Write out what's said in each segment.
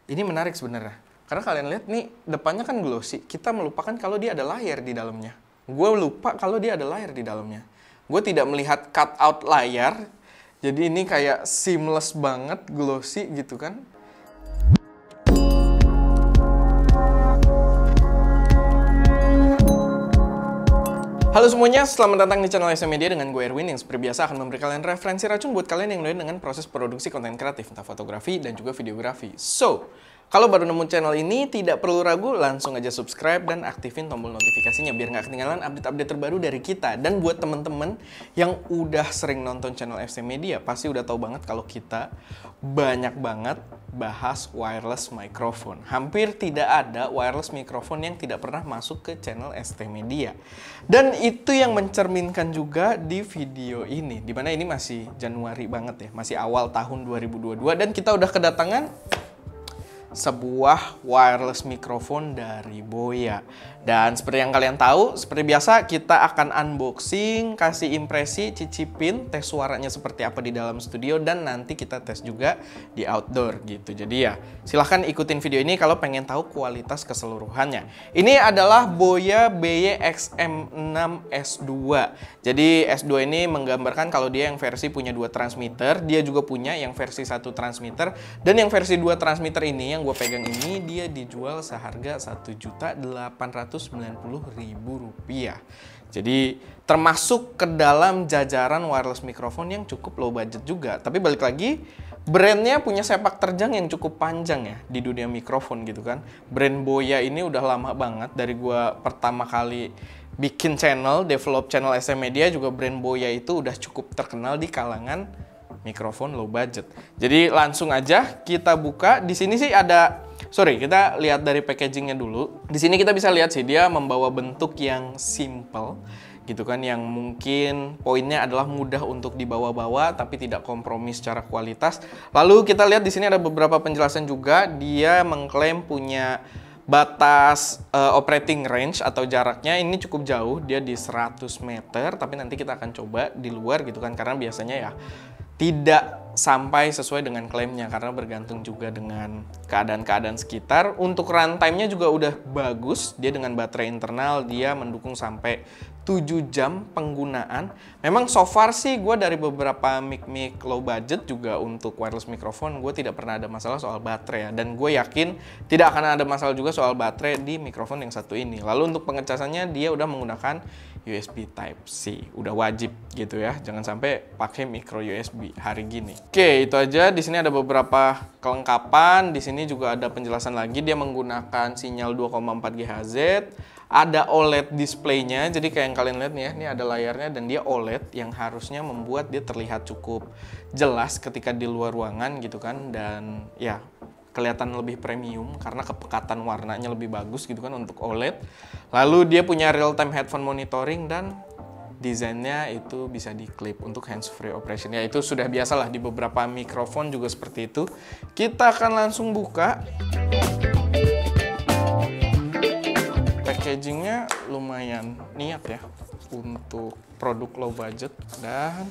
Ini menarik sebenarnya. Karena kalian lihat nih, depannya kan glossy. Kita melupakan kalau dia ada layar di dalamnya. Gue lupa kalau dia ada layar di dalamnya. Gue tidak melihat cutout layar. Jadi ini kayak seamless banget, glossy gitu kan. Halo semuanya, selamat datang di channel SM Media dengan gue Erwin yang seperti biasa akan memberi kalian referensi racun buat kalian yang doyan dengan proses produksi konten kreatif, entah fotografi dan juga videografi. So, kalau baru nemu channel ini, tidak perlu ragu, langsung aja subscribe dan aktifin tombol notifikasinya biar nggak ketinggalan update-update terbaru dari kita. Dan buat temen-temen yang udah sering nonton channel FC Media, pasti udah tahu banget kalau kita banyak banget bahas wireless microphone. Hampir tidak ada wireless microphone yang tidak pernah masuk ke channel ST Media. Dan itu yang mencerminkan juga di video ini, dimana ini masih Januari banget ya, masih awal tahun 2022 dan kita udah kedatangan sebuah wireless microphone dari Boya. Dan seperti yang kalian tahu, seperti biasa kita akan unboxing, kasih impresi, cicipin, tes suaranya seperti apa di dalam studio, dan nanti kita tes juga di outdoor gitu. Jadi ya, silahkan ikutin video ini kalau pengen tahu kualitas keseluruhannya. Ini adalah Boya BY-XM6S2. Jadi S2 ini menggambarkan kalau dia yang versi punya 2 transmitter, dia juga punya yang versi 1 transmitter, dan yang versi 2 transmitter ini yang gue pegang ini dia dijual seharga Rp1.890.000. Jadi termasuk ke dalam jajaran wireless microphone yang cukup low budget juga. Tapi balik lagi, brandnya punya sepak terjang yang cukup panjang ya di dunia mikrofon gitu kan. Brand Boya ini udah lama banget dari gue pertama kali bikin channel, develop channel SM Media juga brand Boya itu udah cukup terkenal di kalangan mikrofon low budget. Jadi langsung aja kita buka. Di sini sih ada, kita lihat dari packagingnya dulu. Di sini kita bisa lihat sih dia membawa bentuk yang simple gitu kan, yang mungkin poinnya adalah mudah untuk dibawa-bawa tapi tidak kompromi secara kualitas. Lalu kita lihat di sini ada beberapa penjelasan juga. Dia mengklaim punya batas operating range atau jaraknya ini cukup jauh, dia di 100 meter, tapi nanti kita akan coba di luar gitu kan, karena biasanya ya tidak sampai sesuai dengan klaimnya karena bergantung juga dengan keadaan-keadaan sekitar. Untuk runtime-nya juga udah bagus, dia dengan baterai internal dia mendukung sampai 7 jam penggunaan. Memang so far sih gue dari beberapa mic low budget juga untuk wireless microphone gue tidak pernah ada masalah soal baterai ya. Dan gue yakin tidak akan ada masalah juga soal baterai di mikrofon yang satu ini. Lalu untuk pengecasannya dia udah menggunakan USB Type-C, udah wajib gitu ya. Jangan sampai pakai micro USB hari gini. Oke, itu aja. Di sini ada beberapa kelengkapan. Di sini juga ada penjelasan lagi. Dia menggunakan sinyal 2,4 GHz. Ada OLED display-nya, jadi kayak yang kalian lihat nih ya, ini ada layarnya dan dia OLED yang harusnya membuat dia terlihat cukup jelas ketika di luar ruangan gitu kan, dan ya kelihatan lebih premium karena kepekatan warnanya lebih bagus gitu kan untuk OLED. Lalu dia punya real-time headphone monitoring dan desainnya itu bisa diklip untuk hands-free operation. Ya itu sudah biasa lah di beberapa mikrofon juga seperti itu. Kita akan langsung buka. Packagingnya lumayan niat ya untuk produk low budget. Dan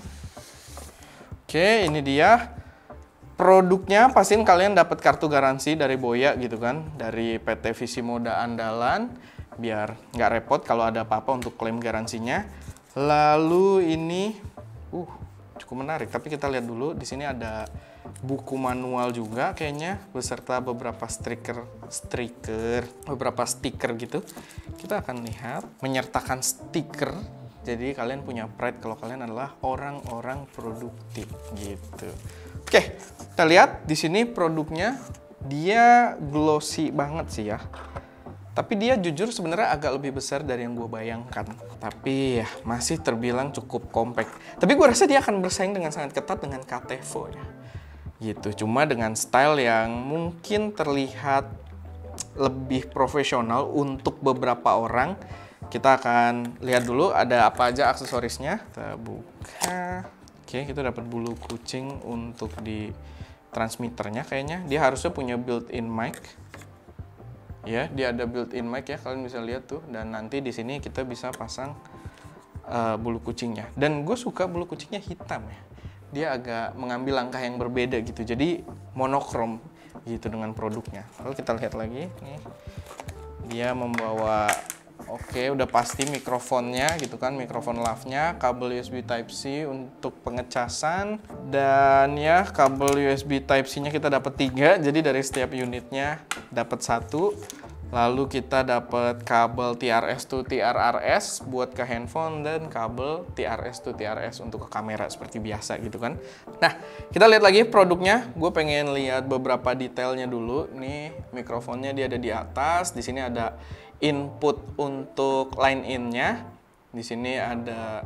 oke, ini dia produknya. Pastiin kalian dapat kartu garansi dari Boya gitu kan, dari PT Visi Moda Andalan, biar nggak repot kalau ada apa-apa untuk klaim garansinya. Lalu ini cukup menarik, tapi kita lihat dulu. Di sini ada buku manual juga kayaknya beserta beberapa beberapa stiker gitu. Kita akan lihat menyertakan stiker. Jadi kalian punya pride kalau kalian adalah orang-orang produktif gitu. Oke, kita lihat di sini produknya. Dia glossy banget sih ya. Tapi dia jujur sebenarnya agak lebih besar dari yang gue bayangkan. Tapi ya masih terbilang cukup compact. Tapi gue rasa dia akan bersaing dengan sangat ketat dengan KTEVO ya. Gitu, cuma dengan style yang mungkin terlihat lebih profesional untuk beberapa orang. Kita akan lihat dulu ada apa aja aksesorisnya. Kita buka. Oke, kita dapat bulu kucing untuk di transmitternya kayaknya. Dia harusnya punya built-in mic. Ya, dia ada built-in mic ya, kalian bisa lihat tuh. Dan nanti di sini kita bisa pasang bulu kucingnya. Dan gue suka bulu kucingnya hitam ya. Dia agak mengambil langkah yang berbeda gitu, jadi monokrom. gitu dengan produknya. Lalu kita lihat lagi nih, dia membawa udah pasti mikrofonnya gitu kan, mikrofon lavnya, kabel USB Type-C untuk pengecasan, dan ya kabel USB Type-C-nya kita dapat 3, jadi dari setiap unitnya dapat 1. Lalu kita dapat kabel TRS to TRRS buat ke handphone dan kabel TRS to TRS untuk ke kamera seperti biasa gitu kan. Nah, kita lihat lagi produknya. Gue pengen lihat beberapa detailnya dulu. Nih, mikrofonnya dia ada di atas. Di sini ada input untuk line in-nya. Di sini ada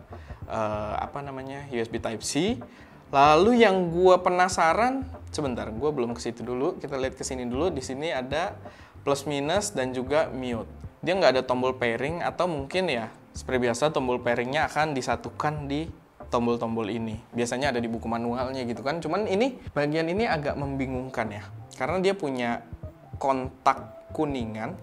USB Type-C. Lalu yang gue penasaran, sebentar, gue belum ke situ dulu. Kita lihat ke sini dulu. Di sini ada plus minus dan juga mute. Dia nggak ada tombol pairing, atau mungkin ya seperti biasa tombol pairingnya akan disatukan di tombol-tombol ini. Biasanya ada di buku manualnya gitu kan. Cuman ini bagian ini agak membingungkan ya, karena dia punya kontak kuningan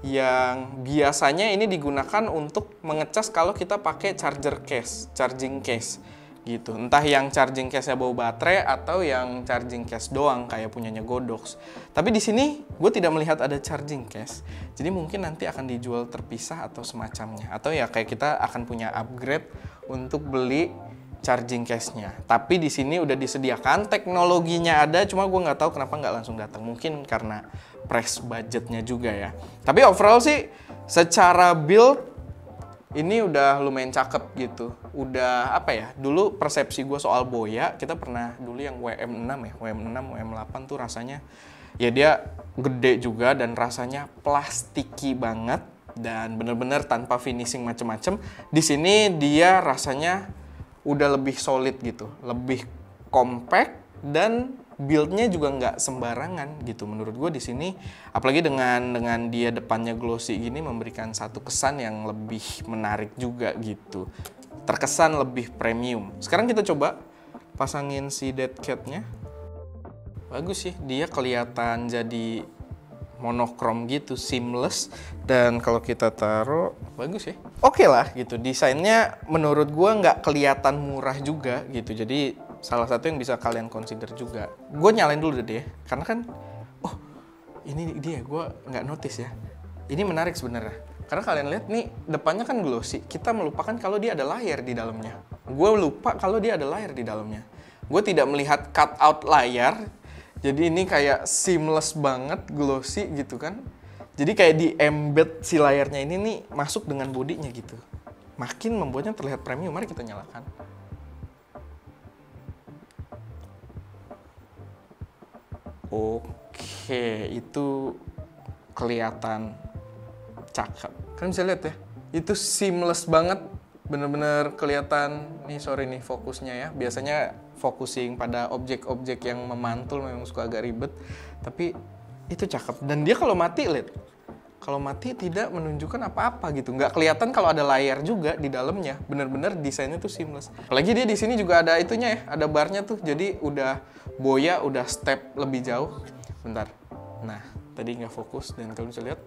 yang biasanya ini digunakan untuk mengecas kalau kita pakai charging case gitu. Entah yang charging case-nya bawa baterai atau yang charging case doang kayak punyanya Godox. Tapi di sini gue tidak melihat ada charging case. Jadi mungkin nanti akan dijual terpisah atau semacamnya. Atau ya kayak kita akan punya upgrade untuk beli charging case-nya. Tapi di sini udah disediakan, teknologinya ada, cuma gue nggak tahu kenapa nggak langsung datang. Mungkin karena price budgetnya juga ya. Tapi overall sih secara build ini udah lumayan cakep gitu. Udah apa ya, dulu persepsi gue soal Boya, kita pernah dulu yang WM6 ya, WM6, WM8 tuh rasanya ya dia gede juga dan rasanya plastiki banget dan bener-bener tanpa finishing macem-macem. Di sini dia rasanya udah lebih solid gitu, lebih compact dan build-nya juga nggak sembarangan gitu menurut gue di sini. Apalagi dengan dia depannya glossy gini memberikan satu kesan yang lebih menarik juga gitu. Terkesan lebih premium. Sekarang kita coba pasangin si dead cat-nya. Bagus sih, dia kelihatan jadi monokrom gitu, seamless, dan kalau kita taruh bagus ya. Oke lah gitu, desainnya menurut gue nggak kelihatan murah juga gitu. Jadi salah satu yang bisa kalian consider juga. Gue nyalain dulu deh, karena kan, oh ini dia, gue nggak notice ya. Ini menarik sebenarnya. Karena kalian lihat nih, depannya kan glossy. Kita melupakan kalau dia ada layar di dalamnya. Gue lupa kalau dia ada layar di dalamnya. Gue tidak melihat cutout layar. Jadi ini kayak seamless banget, glossy gitu kan. Jadi kayak di embed si layarnya ini nih masuk dengan bodinya gitu. Makin membuatnya terlihat premium. Mari kita nyalakan. Oke, itu kelihatan cakep. Kalian bisa lihat ya, itu seamless banget, bener-bener kelihatan. Nih sorry nih fokusnya ya. Biasanya focusing pada objek-objek yang memantul memang suka agak ribet, tapi itu cakep. Dan dia kalau mati, lihat, kalau mati tidak menunjukkan apa-apa gitu. Nggak kelihatan kalau ada layar juga di dalamnya. Bener-bener desainnya tuh seamless. Apalagi dia di sini juga ada itunya ya, ada barnya tuh. Jadi udah Boya udah step lebih jauh. Bentar. Nah, tadi nggak fokus dan kalian bisa lihat.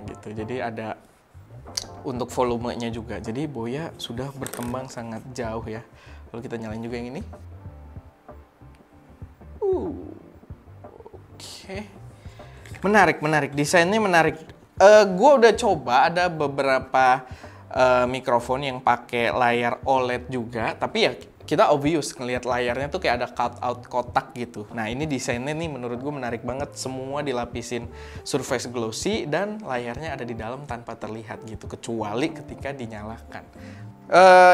Gitu. Jadi ada untuk volumenya juga. Jadi Boya sudah berkembang sangat jauh ya. Lalu kita nyalain juga yang ini. Oke. Menarik. Desainnya menarik. Gue udah coba ada beberapa mikrofon yang pakai layar OLED juga, tapi ya kita obvious ngelihat layarnya tuh kayak ada cutout kotak gitu. Nah ini desainnya nih menurut gue menarik banget, semua dilapisin surface glossy dan layarnya ada di dalam tanpa terlihat gitu, kecuali ketika dinyalakan.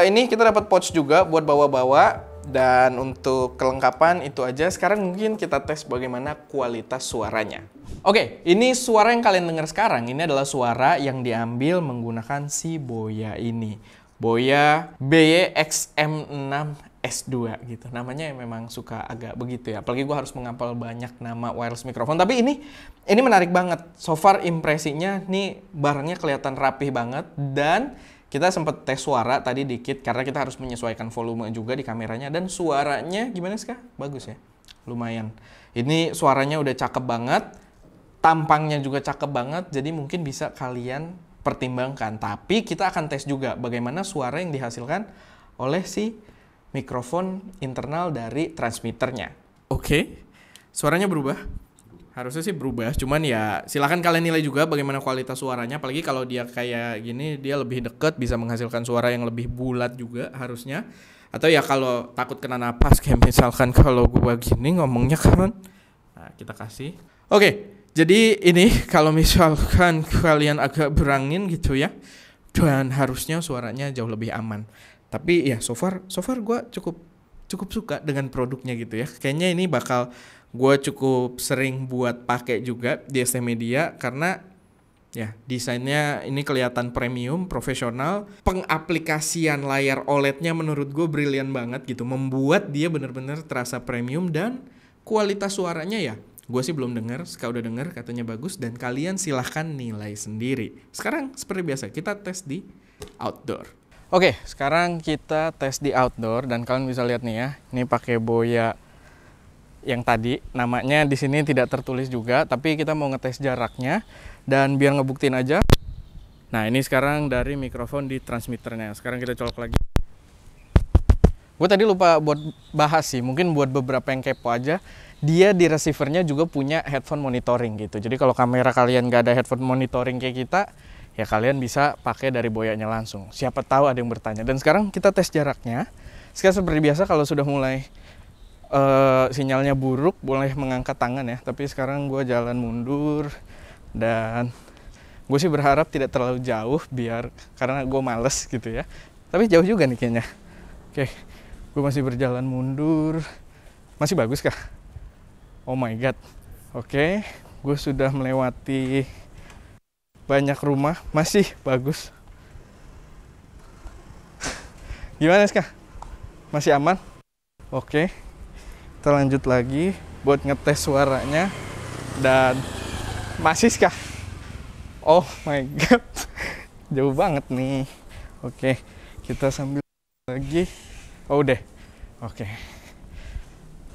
Ini kita dapat pouch juga buat bawa-bawa, dan untuk kelengkapan itu aja. Sekarang mungkin kita tes bagaimana kualitas suaranya. Oke, ini suara yang kalian dengar sekarang, ini adalah suara yang diambil menggunakan si Boya ini. Boya BY-XM6S2 gitu. Namanya memang suka agak begitu ya. Apalagi gue harus menghafal banyak nama wireless microphone. Tapi ini menarik banget. So far impresinya nih barangnya kelihatan rapih banget. Dan kita sempat tes suara tadi dikit karena kita harus menyesuaikan volume juga di kameranya. Dan suaranya gimana sih, Kak? Bagus ya? Lumayan. Ini suaranya udah cakep banget. Tampangnya juga cakep banget. Jadi mungkin bisa kalian pertimbangkan. Tapi kita akan tes juga bagaimana suara yang dihasilkan oleh si mikrofon internal dari transmitternya. Oke, suaranya berubah. Harusnya sih berubah, cuman ya silakan kalian nilai juga bagaimana kualitas suaranya. Apalagi kalau dia kayak gini, dia lebih deket, bisa menghasilkan suara yang lebih bulat juga harusnya. Atau ya kalau takut kena napas, kayak misalkan kalau gua gini ngomongnya kan. Nah, kita kasih. Oke, jadi ini kalau misalkan kalian agak berangin gitu ya, dan harusnya suaranya jauh lebih aman. Tapi ya so far gua cukup suka dengan produknya gitu ya. Kayaknya ini bakal gue cukup sering buat pakai juga di ST Media karena ya desainnya ini kelihatan premium, profesional. Pengaplikasian layar OLED-nya menurut gue brilian banget gitu, membuat dia bener-bener terasa premium. Dan kualitas suaranya ya gue sih belum dengar, Ska udah denger katanya bagus, dan kalian silahkan nilai sendiri. Sekarang seperti biasa kita tes di outdoor. Oke, sekarang kita tes di outdoor dan kalian bisa lihat nih ya, ini pakai Boya yang tadi, namanya di sini tidak tertulis juga, tapi kita mau ngetes jaraknya dan biar ngebuktiin aja. Nah, ini sekarang dari mikrofon di transmitternya. Sekarang kita colok lagi. Gue tadi lupa buat bahas sih, mungkin buat beberapa yang kepo aja, dia di receivernya juga punya headphone monitoring gitu. Jadi kalau kamera kalian nggak ada headphone monitoring kayak kita, ya kalian bisa pakai dari Boyanya langsung. Siapa tahu ada yang bertanya. Dan sekarang kita tes jaraknya. Sekarang seperti biasa kalau sudah mulai sinyalnya buruk boleh mengangkat tangan ya, tapi sekarang gue jalan mundur dan gue sih berharap tidak terlalu jauh karena gue males gitu ya, tapi jauh juga nih kayaknya. Oke, gue masih berjalan mundur. Masih bagus kah? Oh my god. Oke, gue sudah melewati banyak rumah, masih bagus. Gimana Ska? Masih aman? Oke, kita lanjut lagi buat ngetes suaranya. Dan masih kah? Oh my god, jauh banget nih. Oke, kita sambil lagi. Oh udah. Oke,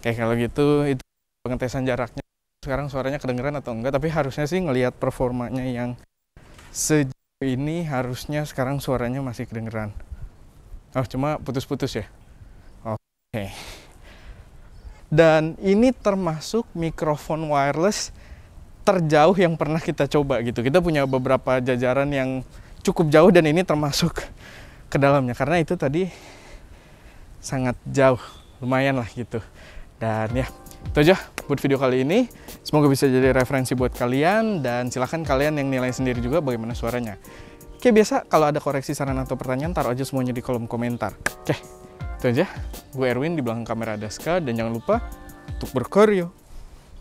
kalau gitu itu pengetesan jaraknya. Sekarang suaranya kedengeran atau enggak, tapi harusnya sih ngelihat performanya yang sejauh ini harusnya sekarang suaranya masih kedengeran. Oh, cuma putus-putus ya. Oke. Dan ini termasuk mikrofon wireless terjauh yang pernah kita coba gitu. Kita punya beberapa jajaran yang cukup jauh dan ini termasuk ke dalamnya. Karena itu tadi sangat jauh, lumayan lah gitu. Dan ya, itu aja buat video kali ini. Semoga bisa jadi referensi buat kalian. Dan silahkan kalian yang nilai sendiri juga bagaimana suaranya. Kayak biasa, kalau ada koreksi, saran, atau pertanyaan, taruh aja semuanya di kolom komentar. Oke. Itu aja, gue Erwin, di belakang kamera ada Ska, dan jangan lupa untuk berkarya.